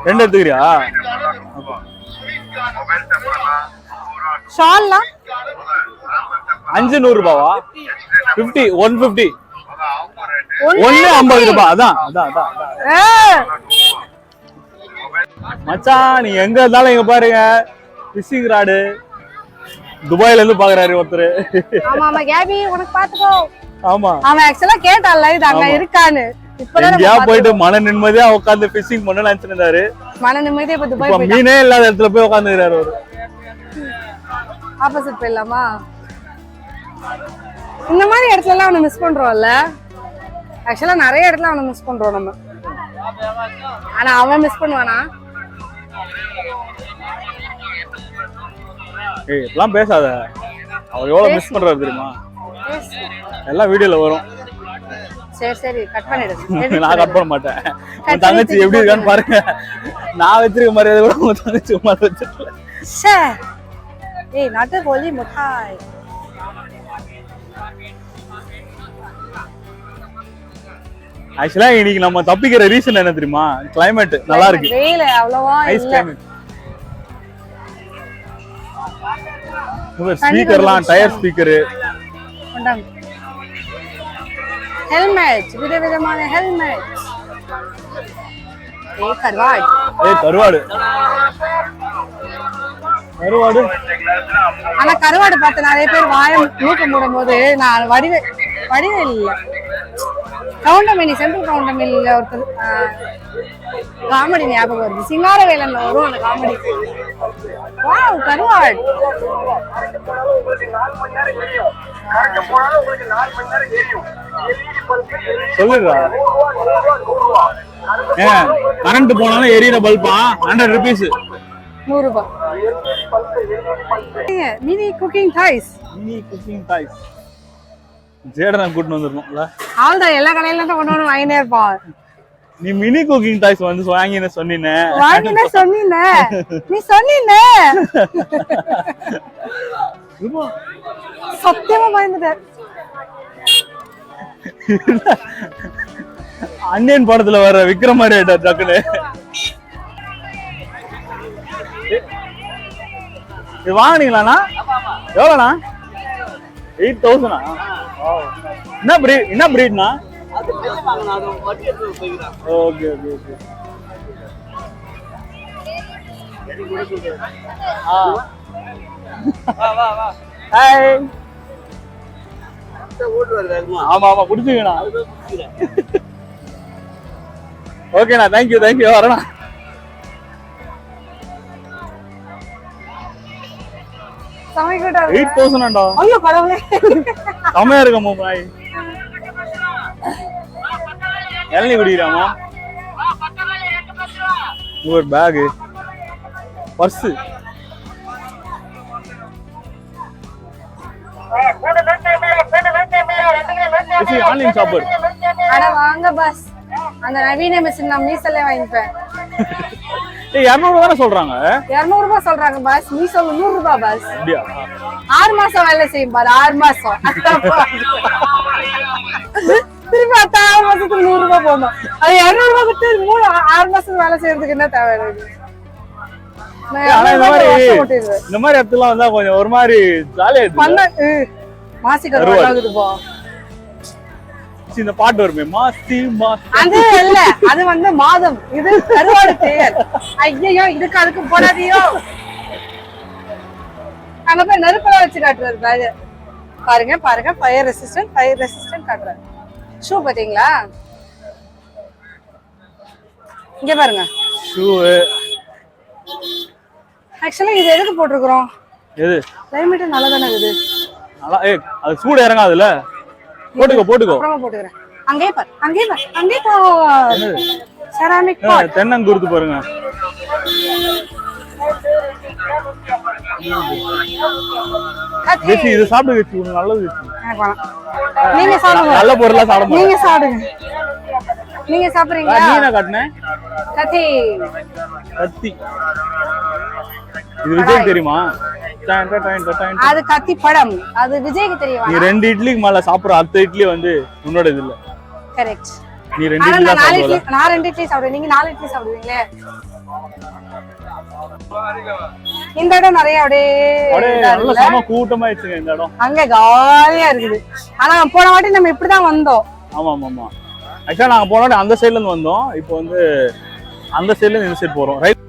ரெண்டு எடுத்துக்கிறியா? ஷால்லாம் 5 100 ரூபாவா? 50 150 ஒண்ணு 50 ரூபாய். அதான் அதான் அதான் மச்சான், நீங்க எங்க இருந்தாலும் இங்க பாருங்க ஃபிஷிங் ராடு துபாயில இருந்து பாக்குறாரு ஒருத்தர். ஆமா ஆமா கேபி உனக்கு பாத்துக்கோ. ஆமா அவன் ஆக்சுவலா கேட்டான்ல இது அங்க இருக்கான்னு. இப்பதான் எங்கயா போயிட்டு மன நிம்மதியா உட்கார்ந்து ஃபிஷிங் பண்ண நினைச்சிருந்தாரு. மன நிம்மதியா இப்ப துபாய் போய் மீனே இல்லாத இடத்துல போய் உட்கார்ந்துறாரு அவரு. ஆப்போசிட் போயிடலாமா? இந்த மாதிரி இடத்துல எல்லாம் அவனை மிஸ் பண்றோம்ல. ஆக்சுவலா நிறைய இடத்துல அவனை மிஸ் பண்றோம் நம்ம. ஆனா அவன் மிஸ் பண்ணுவானா? ஏய் இதெல்லாம் பேசாத. அவர் எவ்வளவு மிஸ் பண்றாரு தெரியுமா? எல்லாம் வீடியோல வரும். சரி சரி கட் பண்ணிடு. நான் கட் பண்ண மாட்டேன். உன் தங்கச்சி எப்படி இருக்கான்னு பாருங்க. நான் வச்சிருக்க மரியாதை கூட உன் தங்கச்சி சும்மா வச்சிருக்கல. ஷே ஏய் நாட்டுக்கோழி மிட்டாய். ஆக்சுவலா இன்னைக்கு நம்ம தப்பிக்கிற ரீசன் என்ன தெரியுமா? கிளைமேட் நல்லா இருக்கு. வெயில் அவ்வளவா நைஸ் கிளைமேட். ஸ்பீக்கர்லாம் டயர் ஸ்பீக்கர். ஹெல்மெட் விதவிதமான ஹெல்மெட். கருவாடு. கருவாடு. கருவாடு. ஆனா கருவாடு பார்த்து நிறைய பேர் வாயை மூக்க மூடும் போது நான் வடிவேல் இல்ல கவுண்டமணி சென்ட்ரல் கவுண்டமணில ஒருத்தர் காமெடி ஞாபகம் வருது. சிங்காரவேலன்ல வரும் அந்த காமெடி. வாவ் கருவாடு. சொல்லுடா. கரண்ட் போனாலும் எரியற பல்பா 100 ரூபீஸ். 100 ரூபாய். Mini cooking toys. Mini cooking toys. ஜேடனா கூட்டி வந்துறோம்ல. ஆல்தான் எல்லா கடையில இருந்து கொண்டு வாங்கினே இருப்பான். நீ மினி குக்கிங் டாய்ஸ் வந்து வாங்கின சொன்னீனே. வாங்கின சொன்னீனே. நீ சொன்னீனே. சத்தியமா பயந்துட்டேன். அன்னியன் படத்துல வர விக்ரம் மாதிரி டக்குனு. இது வாங்குனீங்களாண்ணா? எவ்வளோண்ணா? 8000. என்ன பிரீட்னா? Okay okay okay. ஹாய். ஆமா ஆமா புடிச்சுக்கண்ணா. ஓகேண்ணா, தேங்க்யூ வரேண்ணா. சமைக்கிட்டா 8,000 ஐயோ கடவுளே, செம்மையா இருக்கம்மா பாய். இளநீ குடிக்கிறாமா? ஒரு பேகு, பர்ஸு. Online shopper. அட வாங்க பாஸ், அந்த நவீன மிஷின் நான் மீசல்ல வாங்கிப்பேன். 200 தானே சொல்றாங்க. 200 ரூபாய் சொல்றாங்க பாஸ், மீசல் 100 ரூபாய் பாஸ். அப்படியா? 6 மாசம் வேலை செய்யும் பாரு, 6 மாசம். திருப்பி 6 மாசத்துக்கு 100 ரூபாய் போகணும். அது 200 ரூபாய் கொடுத்து 6 மாசம் வேலை செய்யறதுக்கு என்ன தேவை இருக்கு? இந்த மாதிரி இடத்துல வந்தா கொஞ்சம் ஒரு மாதிரி ஜாலியா இருக்கு. மாசி கருவாடு போ. இந்த பாட்டு வருமே, மாசி மாசி. அது இல்ல, அது வந்து மாதம். இது கருவாடு பெயர். ஐயோ, இதுக்கு அதுக்கு போடாதியோ. அங்க போய் நெருப்பெல்லாம் வச்சு காட்டுறாரு பாரு. பாருங்க பாருங்க, ஃபயர் ரெசிஸ்டன்ட் காட்டுறாரு. ஷூ பாத்தீங்களா? இங்க பாருங்க ஷூ. ஆக்சுவலா இது எதுக்கு போட்டிருக்கிறோம்? எது? கிளைமேட் நல்லா தானே இருக்குது. நல்லா. அது சூடு இறங்காதுல. போட்டுக்கோ. அப்புறமா போட்டுக்கிறேன். அங்கே போ. செராமிக் பாட். தென்னங்குருத்து பாருங்க. வெச்சி இது சாப்பிடு வெச்சி, ஒரு நல்லது வெச்சி. எனக்கு வேணாம். நீங்க சாப்பிடுங்க. நல்ல பொருளா சாப்பிடுங்க. நீங்க சாப்பிடுங்க. நீங்க சாப்பிடுறீங்களா? நீ என்ன காட்டுனே? கத்தி. இது விஜய் தெரியுமா? அது கத்தி படம். அது விஜய்க்கு தெரியுமா? நீ 2 இட்லிக்கு மேல சாப்பிடுற அடுத்த இட்லி வந்து உன்னோட இது இல்ல. கரெக்ட். நீ 2 இட்லி தான் சாப்பிடுவல. நான் 2 இட்லி சாப்பிடுவேன், நீங்க 4 இட்லி சாப்பிடுவீங்களே. இந்த இடம் நிறைய அப்படியே நல்ல சம கூட்டமா இருக்குங்க இந்த இடம். அங்க காலியா இருக்குது. ஆனா போன வாட்டி நம்ம இப்படிதான் வந்தோம். ஆமா. ஆக்சுவலா நாங்க போன வாட்டி அந்த சைடுல இருந்து வந்தோம். இப்போ வந்து அந்த சைடுல இருந்து இந்த சைடு போறோம். ரைட்.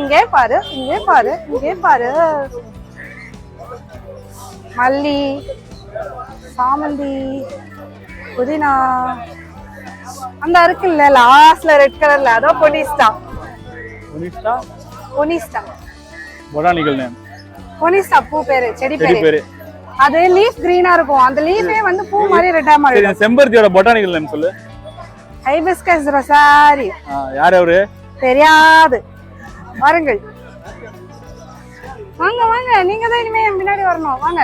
இங்கே பாரு. மல்லி, சாமந்தி, புதினா, அந்த இருக்குல்ல லாஸ்ட்ல ரெட் கலர்ல, அதோ பொனிஸ்டா. Botanical name. பொனிஸ்டா பூ பேரு, செடி பேரு. பேரு. அது லீஃப் கிரீனா இருக்கும். அந்த லீஃபே வந்து பூ மாதிரி ரெட்டா மாதிரி. சரி, செம்பருத்தியோட பொட்டானிக்கல் நேம் சொல்லு. ஹைபிஸ்கஸ் ரொசாரி. யார் அவரு? தெரியாது. வாருங்கள். வாங்க, நீங்க தான் இனிமே என் பின்னாடி வரணும். வாங்க.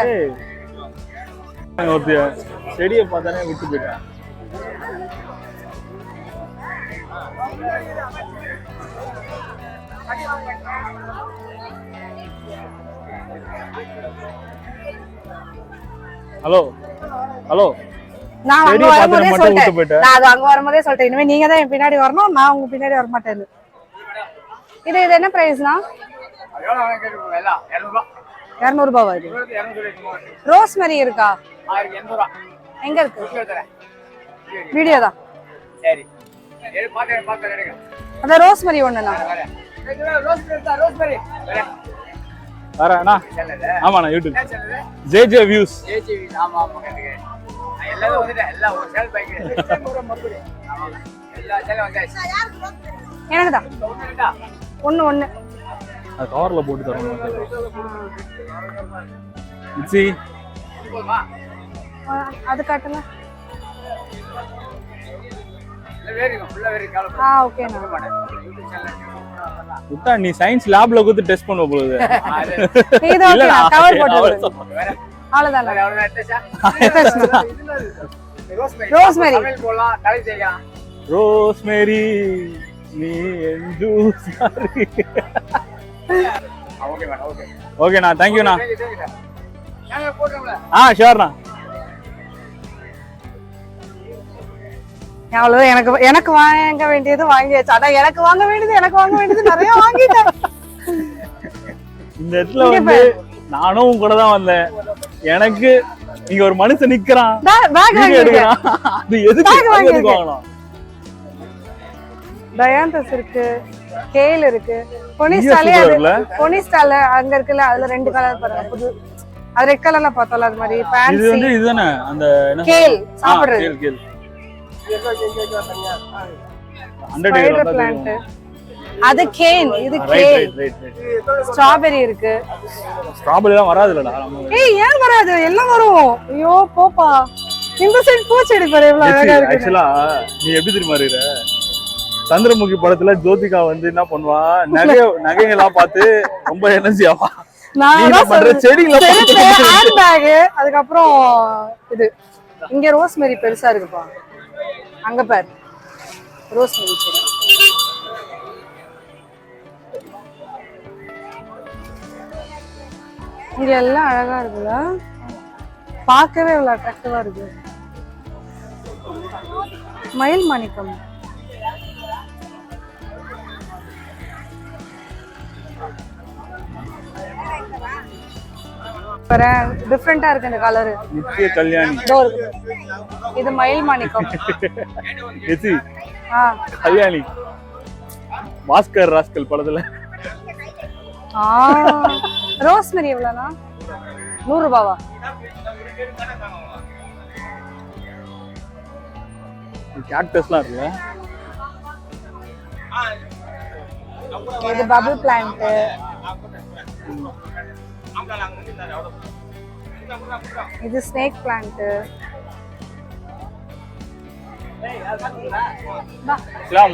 ஒருத்திய செடியை பார்த்தானே விட்டு போயிட்டேன். ஹலோ. நான் அங்க வரும்போதே சொல்லிட்டேன், இனிமே நீங்க தான் என் பின்னாடி வரணும், நான் உங்க பின்னாடி வர மாட்டேன். இது என்ன பிரைஸ்னா? 200 ரூபாய் வருது. ரோஸ்மெரி இருக்கா? எங்க இருக்கு? வீடியோ தான். அந்த ரோஸ்மெரி ஒண்ணுண்ணா. வரேண்ணா. ஆமாண்ணா, யூடியூப் ஜேஜே வியூஸ். எனக்குதான் ஒண்ணு அது கவர்ல போட்டு தரணும். அது காட்டுங்க. நீ சயின்ஸ் லேப்ல கொடுத்து டெஸ்ட் பண்ண போகுது. ரோஸ்மேரி நீ ஜூஸ். ஓகேண்ணா, தேங்க்யூண்ணா. ஷூர்ண்ணா. அவ்வளவுதான். எனக்கு வாங்க வேண்டியது வாங்கியாச்சு. ஆனா எனக்கு வாங்க வேண்டியது நிறைய வாங்கிட்டேன். இந்த இடத்துல வந்து நானும் கூட தான் வந்தேன். எனக்கு இங்க ஒரு மனுஷன் நிக்கிறான், அது எதுக்கு வாங்கலாம்? டயாந்தஸ் இருக்கு, கேல் இருக்கு, பொனிஸ்டால அங்க இருக்குல்ல, அதுல 2 கலர் பாருங்க. புது அது ரெட் கலர்ல பார்த்தோம்ல அது மாதிரி இது ஃபேன்சி வந்து இதுதானே அந்த என்ன கேல் சாப்பிடுறது கேல் ஸ்பைடர் பிளான்ட் அது கேன் இது கேல் ஸ்ட்ராபெரி இருக்கு ஸ்ட்ராபெரி தான் வராது இல்லடா ஏய் ஏன் வராது எல்லாம் வரும் ஐயோ போப்பா இந்த சைடு பூச்செடி பாரு எவ்வளவு அழகா இருக்கு ஆக்சுவலா நீ எப்படி தெரியுமா இருக்கிற சந்திரமுகி படத்துல ஜோதிகா வந்து என்ன பண்ணுவா நகைகள்லாம் பார்த்து ரொம்ப எனர்ஜி ஆவா நான் பண்ற செடிகளை ஹேண்ட் பேக் அதுக்கப்புறம் இது இங்க ரோஸ்மெரி பெருசா இருக்குப்பா அங்க பாரு ரோஸ்மெரி செடி இங்க எல்லாம் அழகா இருக்குல்ல பார்க்கவே இவ்வளவு அட்ராக்டிவா இருக்கு மயில் மாணிக்கம் டிஃப்ரெண்டா இருக்கு இந்த கலர் நித்திய கல்யாணி இது மயில் மாணிக்கம் கல்யாணி பாஸ்கர் ராஸ்கல் படத்துல ரோஸ்மெரி எவ்வளவுனா 100 ரூபாவா கேக்டஸ்லாம் இருக்குல்ல இது பபிள் பிளான்ட் இது ஸ்னேக் பிளான்ட்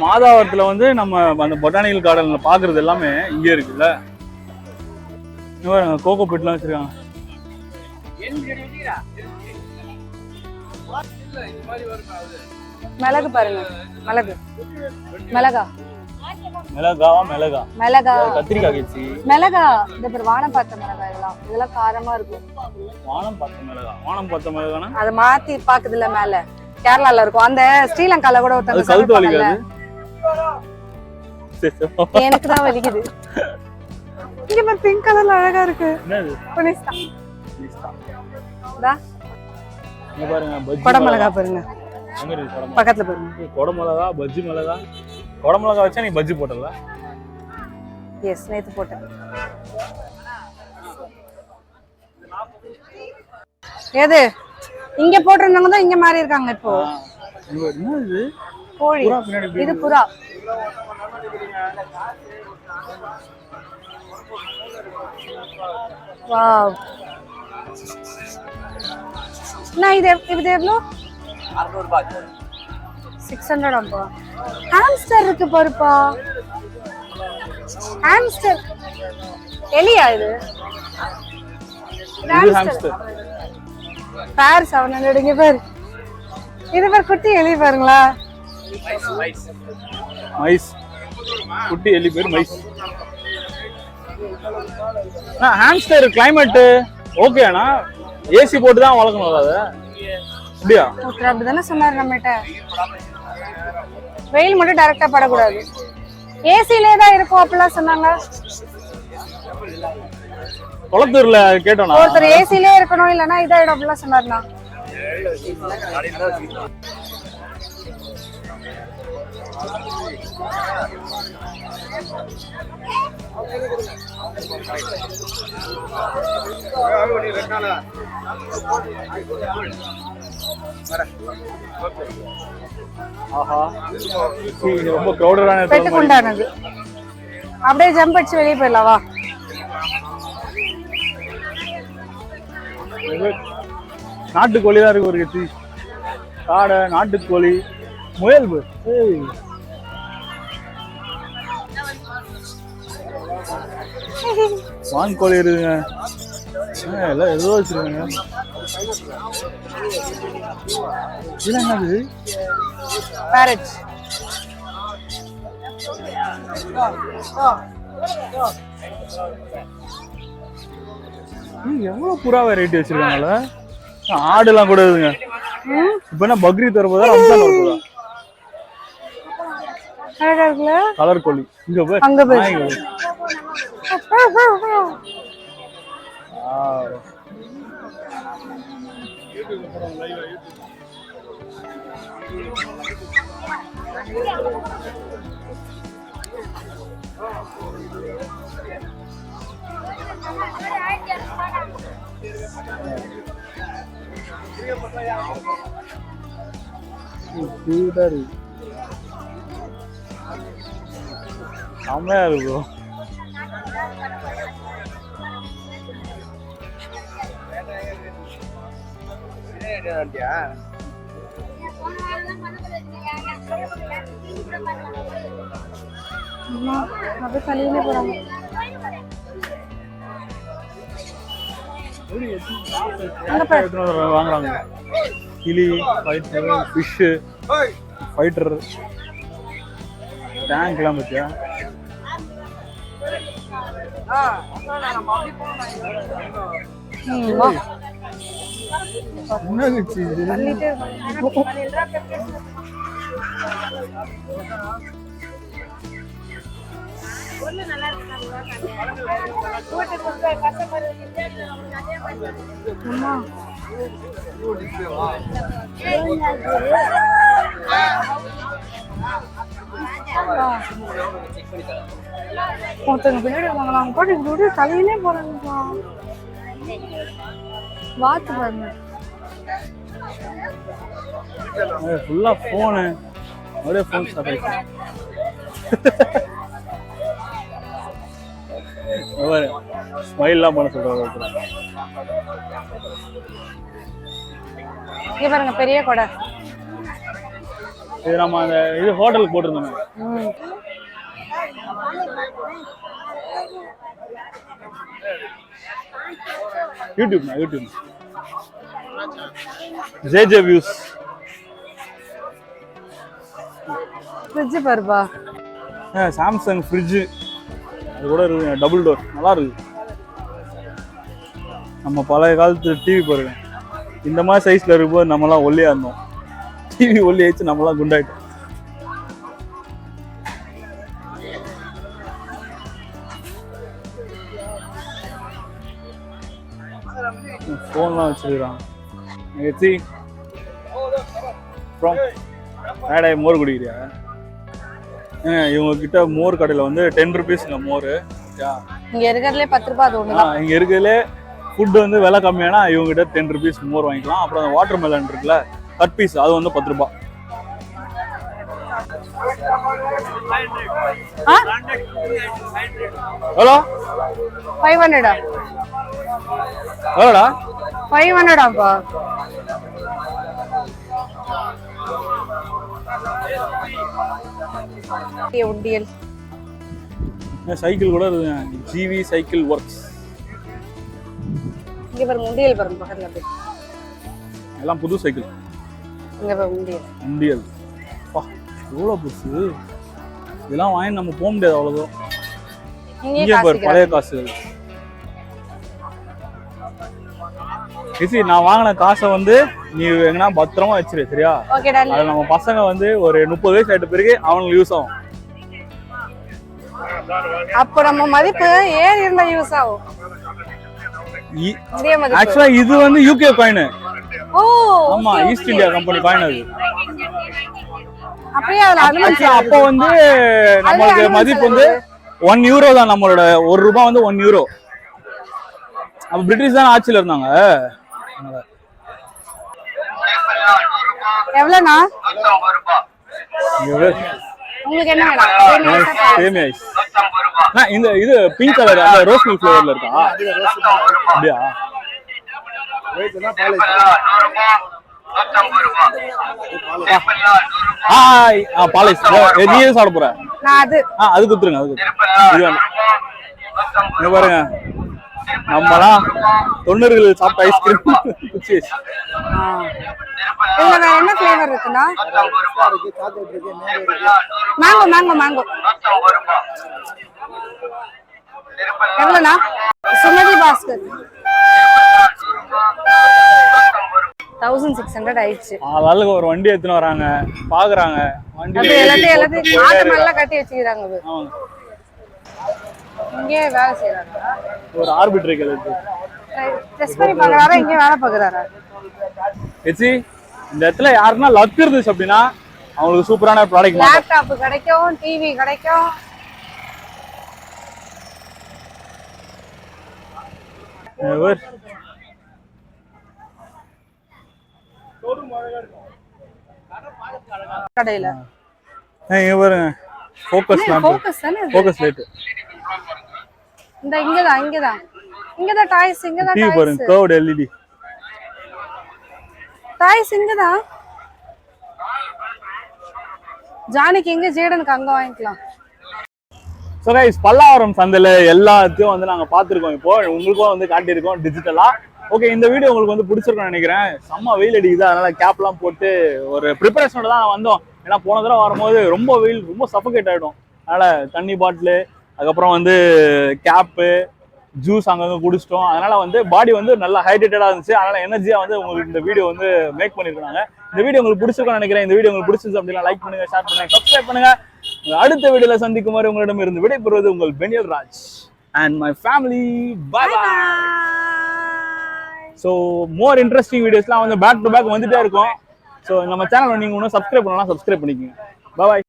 மாதாவரத்துல வந்து நம்ம அந்த பொட்டானிக்கல் கார்டன்ல பாக்குறது எல்லாமே இங்க இருக்குல்ல கோகோ பிட்லாம் வச்சிருக்காங்க மிளகு பாருங்க மிளகு மிளகா மிளகா கத்திரிக்காய் கேச்சி மிளகா இந்த பேர் வானம் பார்த்த மிளகா இதெல்லாம் காரமா இருக்கும் வானம் பார்த்த மிளகானா அத மாத்தி பாக்குதுல மேல கேரளால இருக்கும் அந்த ஸ்ரீலங்கால கூட ஒருத்தங்க கழுத்து வலிக்காது எனக்கு தான் வலிக்குது இங்க பாரு பிங்க் கலர்ல அழகா இருக்கு என்னது புனிஸ்தா டா இங்க பாருங்க பஜ்ஜி கொடை மிளகா பாருங்க எங்க இருக்கு கொடை பக்கத்துல பாருங்க கொடை மிளகா பஜ்ஜி மிளகா கொடை மிளகா வச்சா நீ பஜ்ஜி போட்டல எஸ் நேத்து போட்டேன் ஏது இங்க போட்டிருந்தவங்க தான் இங்க மாறி இருக்காங்க இப்போ என்ன இது கோழி புறா பின்னாடி இது புறா வாவ் நான் இது எவ்வளோ 600 ரூபாய் 600 அப்பா ஹாம்ஸ்டர் இருக்கு பாருப்பா ஹாம்ஸ்டர் எலியா இது ஹாம்ஸ்டர் பேர் 700 இங்க பாரு இது பாரு குட்டி எலி பாருங்களா மைஸ் குட்டி எலி பேர் மைஸ் ஹாம்ஸ்டர் கிளைமேட் ஓகேனா ஏசி போட்டு தான் வளர்க்கணும் அத அப்படியா ஒருத்தர் அப்படிதானே சொன்னாரு நம்மகிட்ட வெயில் மட்டும் டைரக்டா படக்கூடாது ஏசிலே தான் இருக்கும் அப்படிலாம் சொன்னாங்க குளத்தூர்ல கேட்டோம்னா ஒருத்தர் ஏசிலே இருக்கணும் இல்லனா இதாயிடும் அப்படிலாம் சொன்னாருண்ணா ஆஹா இது ரொம்ப க்ரௌடடான பெட்டுக்குண்டானது அப்படியே ஜம்ப் அடிச்சு வெளியே போயிடலாம் வா நாட்டுக்கோழி தான் இருக்கு ஒரு கட்சி காடை நாட்டுக்கோழி முயல் வான்கோழி இருக்குங்க எல்லாம் ஏதோ வச்சிருக்காங்க இதெல்லாம் என்னது பேரட் எவ்வளவு புறா வெரைட்டி வச்சிருக்காங்கல்ல ஆடுலாம் கூட இருக்குங்க இப்ப என்ன பக்ரீத் வரும்போதா ரம்ஜான் வரும்போதா அழகா இருக்குல்ல கலர் கோழி இங்க போய் அங்க போய் கியூட்டா இருக்கு, செம்மையா இருக்கும். அப்படியே தள்ளினே போறாங்க. வாங்குறாங்க கிளி, ஃபைட்டர், ஃபிஷ்ஷு, ஃபைட்டர், டேங்க்லாம் பத்தியா? தள்ளிட்டே இருக்காங்க. அம்மா ஒருத்தங்க பின்னாடி வாங்கலாம் போட்டு இப்படி தலையிலே போறாங்கப்பா. வாட்ச் பாருங்க, ஃபுல்லா போனு, அப்படியே போன் ஸ்டார்ட் ஆயிடுச்சு. ஸ்மைல்லாம் பண்ண சொல்றாரு. இங்க பாருங்க பெரிய கொடை. இது நம்ம அந்த இது ஹோட்டலுக்கு போட்டிருந்தோம். YouTube J views. ஃப்ரிட்ஜ் பாருப்பா. சாம்சங் ஃப்ரிட்ஜ் அது கூட இருக்கு, டபுள் டோர், நல்லா இருக்கு. நம்ம பழைய காலத்து டிவி பாருங்க, இந்த மாதிரி சைஸ்ல இருக்கும்போது நம்மலாம் ஒல்லியா இருந்தோம். டிவி ஒல்லி ஆயிடுச்சு, நம்மலாம் குண்டாயிட்டோம். ஃபோன்லாம் வச்சிருக்கான். மோர் குடிக்கிறியா? இவங்க கிட்ட மோர் கடையில் வந்து 10 rupeesங்க மோர். இங்க இருக்கிறதுலே 10 ரூபாய். அது ஒண்ணுதான் இங்க இருக்கிறதுலே ஃபுட் வந்து விலை கம்மியானா இவங்க கிட்ட 10 rupees மோர் வாங்கிக்கலாம். அப்புறம் அந்த வாட்டர் மெலன் இருக்குல்ல, கட் பீஸ், அது வந்து 10 ரூபாய். எவ்வளோ? 500. எவ்வளோடா? 500 உண்டியல். சைக்கிள் கூட இருக்குங்க, ஜிவி சைக்கிள் ஒர்க்ஸ். இங்க பாருங்க உண்டியல் பாருங்க பக்கத்துல அப்படியே. எல்லாம் புது சைக்கிள். இங்க பாருங்க உண்டியல். பா எவ்வளோ புதுசு. இதெல்லாம் வாங்கி நம்ம போக முடியாது அவ்வளோதான். இங்கே பாரு பழைய காசுகள். நான் வாங்கின காசை வந்து நீ எங்கன்னா பத்திரமா வச்சிரு, சரியா? அது நம்ம பசங்க வந்து ஒரு 30 வயசு ஆயிட்ட பிறகு அவனுக்கு யூஸ் ஆகும். அப்ப நம்ம மதிப்பு ஏறி இருந்தா யூஸ் ஆகும். ஆக்சுவலா இது வந்து யூகே காயின். ஆமா, ஈஸ்ட் இந்தியா கம்பெனி காயின் அது. அப்படியே அதுல அப்போ வந்து நம்மளுக்கு மதிப்பு வந்து 1 euro தான். நம்மளோட 1 ரூபாய் வந்து 1 euro. அப்ப பிரிட்டிஷ் தான் ஆட்சியில இருந்தாங்க. எவ்வளவுனா? உங்களுக்கு என்ன வேணும்? சேமியா ஐஸ். இந்த இது பிங்க் கலர் அந்த ரோஸ் மில்க் ஃப்ளேவர்ல இருக்கா? அப்படியா? பாலிஸ் நீயே சாப்பிட போற? அது குத்துருங்க, அது குத்துருங்க. இது பாருங்க, நம்மலாம் 90களில் சாப்பிட்ட ஐஸ்கிரீம். இதுல வேற என்ன ஃப்ளேவர் இருக்குன்னா? Mango mango mango. எவ்வளவுனா? சுமதி பாஸ்கர் 1600 ஆயிடுச்சு. ஆளுக்கு ஒரு வண்டி எடுத்துன்னு வராங்க, பாக்குறாங்க. வண்டி எல்லாத்தையும் ஆட்டம் எல்லாம் கட்டி வச்சுக்கிறாங்க. இங்கே வேலை செய்யறாங்க. ஒரு ஆர்பிட்ரேக் இருக்கு. டெஸ்ட் பண்ணி பார்க்கறாரா, இங்கே வேலை பார்க்கறாரா? இந்த இடத்துல யாருன்னா லக் இருந்துச்சு அப்படின்னா அவங்களுக்கு சூப்பரான ப்ராடக்ட். லேப்டாப் கிடைக்கும், டிவி கிடைக்கும். கடையில இங்க பாருங்க ஃபோக்கஸ் லேம்ப் ஃபோக்கஸ் தானே இது? ஃபோக்கஸ் லைட் இந்த இங்கதான் டாய்ஸ் இங்கதான் டிவி பாருங்க கர்வ்ட் எல்இடி டாய்ஸ் இங்கதான் ஜானிக்கு எங்க ஜேடனுக்கு அங்க வாங்கிக்கலாம். ஸோ கைஸ் பல்லாவரம் சந்தையில் எல்லாத்தையும் வந்து நாங்கள் பார்த்துருக்கோம். இப்போ உங்களுக்கும் வந்து காட்டியிருக்கோம் டிஜிட்டலாக. ஓகே, இந்த வீடியோ உங்களுக்கு வந்து பிடிச்சிருக்கும்னு நினைக்கிறேன். செம்ம வெயில் அடிக்குது, அதனால கேப்லாம் போட்டு ஒரு ப்ரிப்பரேஷனோட தான் வந்தோம். ஏன்னா போன தடவை வரும்போது ரொம்ப வெயில், ரொம்ப சஃபோகேட் ஆகிடும். அதனால் தண்ணி பாட்டிலு, அதுக்கப்புறம் வந்து கேப்பு, ஜூஸ் அங்கங்கே குடிச்சிட்டோம். அதனால வந்து பாடி வந்து நல்லா ஹைட்ரேட்டடாக இருந்துச்சு. அதனால எனர்ஜியாக வந்து உங்களுக்கு இந்த வீடியோ வந்து மேக் பண்ணியிருக்காங்க. இந்த வீடியோ உங்களுக்கு பிடிச்சிருக்கும்னு நினைக்கிறேன். இந்த வீடியோ உங்களுக்கு பிடிச்சிருச்சு அப்படின்னா லைக் பண்ணுங்க, ஷேர் பண்ணுங்க, சப்ஸ்கிரைப் பண்ணுங்க. அடுத்த வீடியோல சந்திக்கும் வரை உங்களிடம் இருந்து விடைபெறுவது உங்கள் Benial Raj and my family. Bye bye. So more interesting வீடியோஸ்லாம் வந்து பேக் டு பேக் வந்துட்டே இருக்கும். ஸோ நம்ம சேனலை நீங்கள் இன்னும் சப்ஸ்கிரைப் பண்ணலாம், சப்ஸ்கிரைப் பண்ணிக்கோங்க. Bye bye.